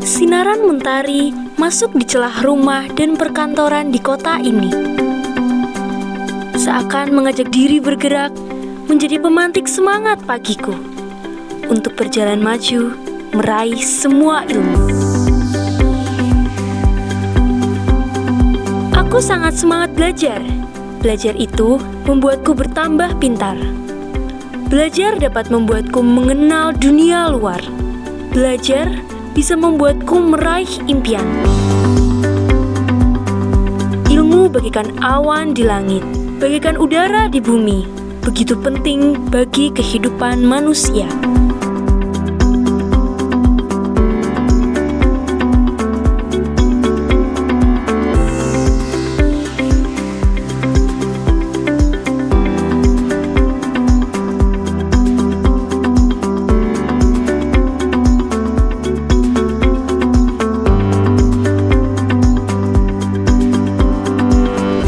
Sinaran mentari masuk di celah rumah dan perkantoran di kota ini. Seakan mengajak diri bergerak, menjadi pemantik semangat pagiku untuk berjalan maju, meraih semua ilmu. Aku sangat semangat belajar. Belajar itu membuatku bertambah pintar. Belajar dapat membuatku mengenal dunia luar. Belajar bisa membuatku meraih impian. Ilmu bagaikan awan di langit, bagaikan udara di bumi, begitu penting bagi kehidupan manusia.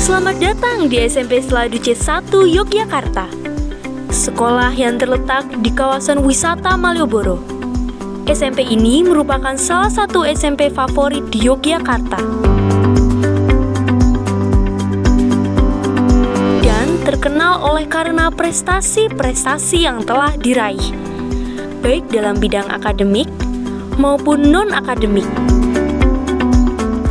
Selamat datang di SMP Seladu C1 Yogyakarta, sekolah yang terletak di kawasan wisata Malioboro. SMP ini merupakan salah satu SMP favorit di Yogyakarta dan terkenal oleh karena prestasi-prestasi yang telah diraih, baik dalam bidang akademik maupun non-akademik.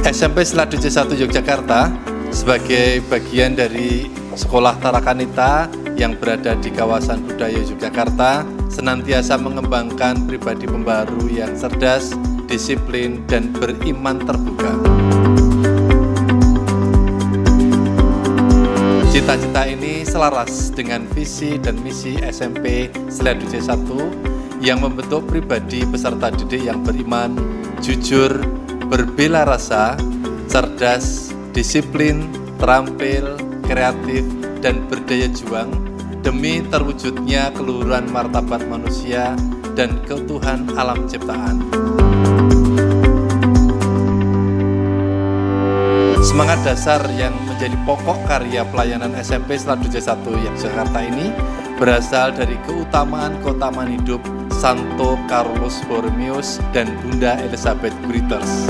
SMP Seladu C1 Yogyakarta sebagai bagian dari Sekolah Tarakanita yang berada di kawasan budaya Yogyakarta senantiasa mengembangkan pribadi pembaru yang cerdas, disiplin, dan beriman terbuka. Cita-cita ini selaras dengan visi dan misi SMP Seladu C1 yang membentuk pribadi peserta didik yang beriman, jujur, berbela rasa, cerdas, disiplin, terampil, kreatif, dan berdaya juang demi terwujudnya keluhuran martabat manusia dan keutuhan alam ciptaan. Semangat dasar yang menjadi pokok karya pelayanan SMP Seladu C1 Yogyakarta ini berasal dari keutamaan-keutamaan hidup Santo Carlos Borromeus dan Bunda Elizabeth Grüters.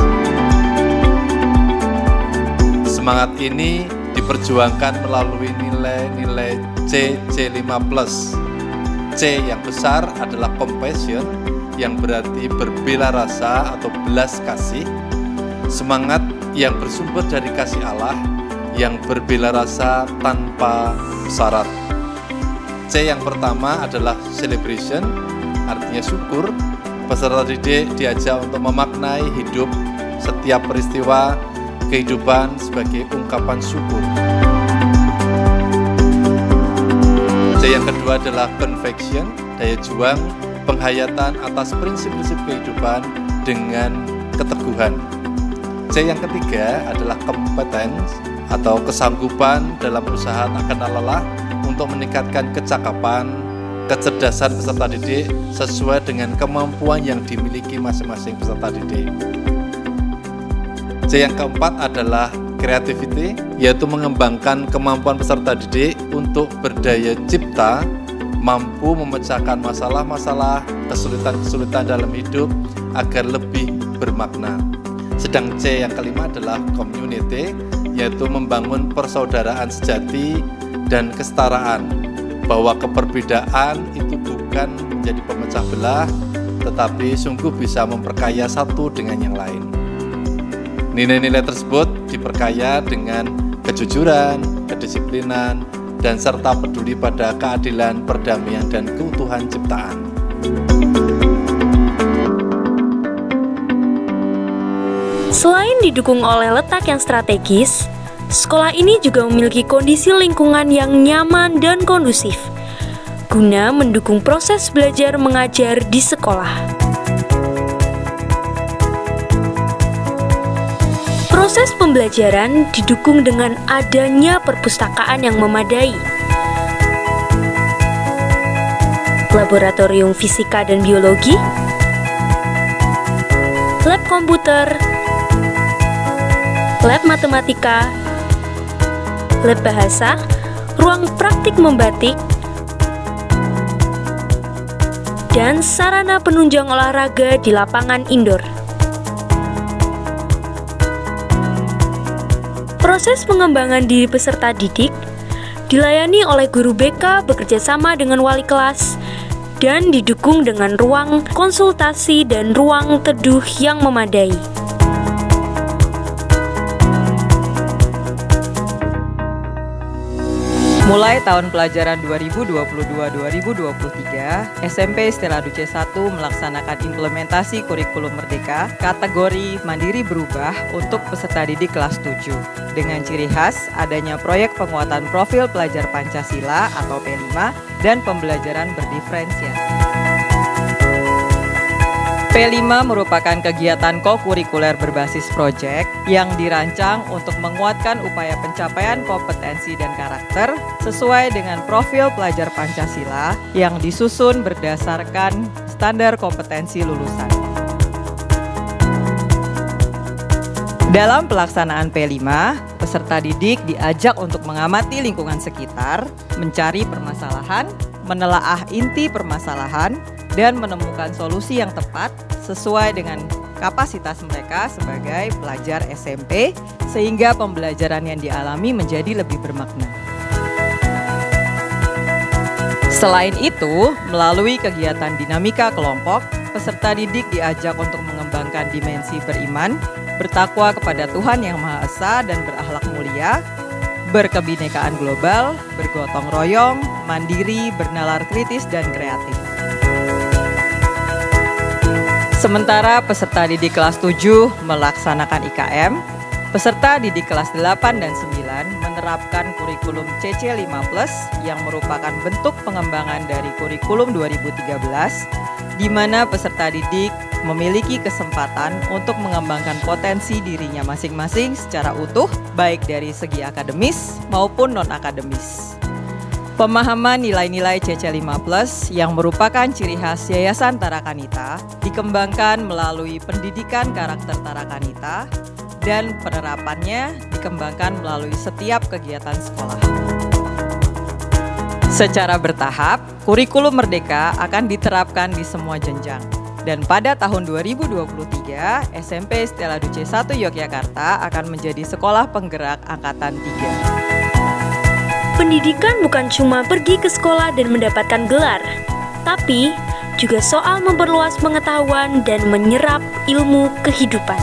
Semangat ini diperjuangkan melalui nilai-nilai C5+. C yang besar adalah compassion, yang berarti berbela rasa atau belas kasih. Semangat yang bersumber dari kasih Allah, yang berbela rasa tanpa syarat. C yang pertama adalah celebration, artinya syukur. Peserta didik diajak untuk memaknai hidup setiap peristiwa kehidupan sebagai ungkapan syukur. C yang kedua adalah conviction, daya juang, penghayatan atas prinsip-prinsip kehidupan dengan keteguhan. C yang ketiga adalah competence atau kesanggupan dalam usaha tak kenal lelah untuk meningkatkan kecakapan, kecerdasan peserta didik sesuai dengan kemampuan yang dimiliki masing-masing peserta didik. C yang keempat adalah creativity, yaitu mengembangkan kemampuan peserta didik untuk berdaya cipta, mampu memecahkan masalah-masalah, kesulitan-kesulitan dalam hidup agar lebih bermakna. Sedang C yang kelima adalah community, yaitu membangun persaudaraan sejati dan kesetaraan, bahwa keperbedaan itu bukan menjadi pemecah belah, tetapi sungguh bisa memperkaya satu dengan yang lain. Nilai-nilai tersebut diperkaya dengan kejujuran, kedisiplinan, dan serta peduli pada keadilan, perdamaian, dan keutuhan ciptaan. Selain didukung oleh letak yang strategis, sekolah ini juga memiliki kondisi lingkungan yang nyaman dan kondusif, guna mendukung proses belajar mengajar di sekolah. Proses pembelajaran didukung dengan adanya perpustakaan yang memadai, laboratorium fisika dan biologi, lab komputer, lab matematika, lab bahasa, ruang praktik membatik, dan sarana penunjang olahraga di lapangan indoor. Proses pengembangan diri peserta didik dilayani oleh guru BK bekerja sama dengan wali kelas dan didukung dengan ruang konsultasi dan ruang teduh yang memadai. Mulai tahun pelajaran 2022-2023, SMP Stella Duce 1 melaksanakan implementasi kurikulum Merdeka kategori mandiri berubah untuk peserta didik kelas 7 dengan ciri khas adanya proyek penguatan profil pelajar Pancasila atau P5 dan pembelajaran berdiferensiasi. P5 merupakan kegiatan kokurikuler berbasis proyek yang dirancang untuk menguatkan upaya pencapaian kompetensi dan karakter sesuai dengan profil pelajar Pancasila yang disusun berdasarkan standar kompetensi lulusan. Dalam pelaksanaan P5, peserta didik diajak untuk mengamati lingkungan sekitar, mencari permasalahan, menelaah inti permasalahan, dan menemukan solusi yang tepat sesuai dengan kapasitas mereka sebagai pelajar SMP sehingga pembelajaran yang dialami menjadi lebih bermakna. Selain itu, melalui kegiatan dinamika kelompok, peserta didik diajak untuk mengembangkan dimensi beriman, bertakwa kepada Tuhan Yang Maha Esa dan berakhlak mulia, berkebinekaan global, bergotong royong, mandiri, bernalar kritis, dan kreatif. Sementara peserta didik kelas 7 melaksanakan IKM, peserta didik kelas 8 dan 9 menerapkan kurikulum CC5+, yang merupakan bentuk pengembangan dari kurikulum 2013, di mana peserta didik memiliki kesempatan untuk mengembangkan potensi dirinya masing-masing secara utuh, baik dari segi akademis maupun non-akademis. Pemahaman nilai-nilai CC5+ yang merupakan ciri khas Yayasan Tarakanita dikembangkan melalui pendidikan karakter Tarakanita dan penerapannya dikembangkan melalui setiap kegiatan sekolah. Secara bertahap, kurikulum Merdeka akan diterapkan di semua jenjang. Dan pada tahun 2023, SMP Stella Duce 1 Yogyakarta akan menjadi sekolah penggerak angkatan 3. Pendidikan bukan cuma pergi ke sekolah dan mendapatkan gelar, tapi juga soal memperluas pengetahuan dan menyerap ilmu kehidupan.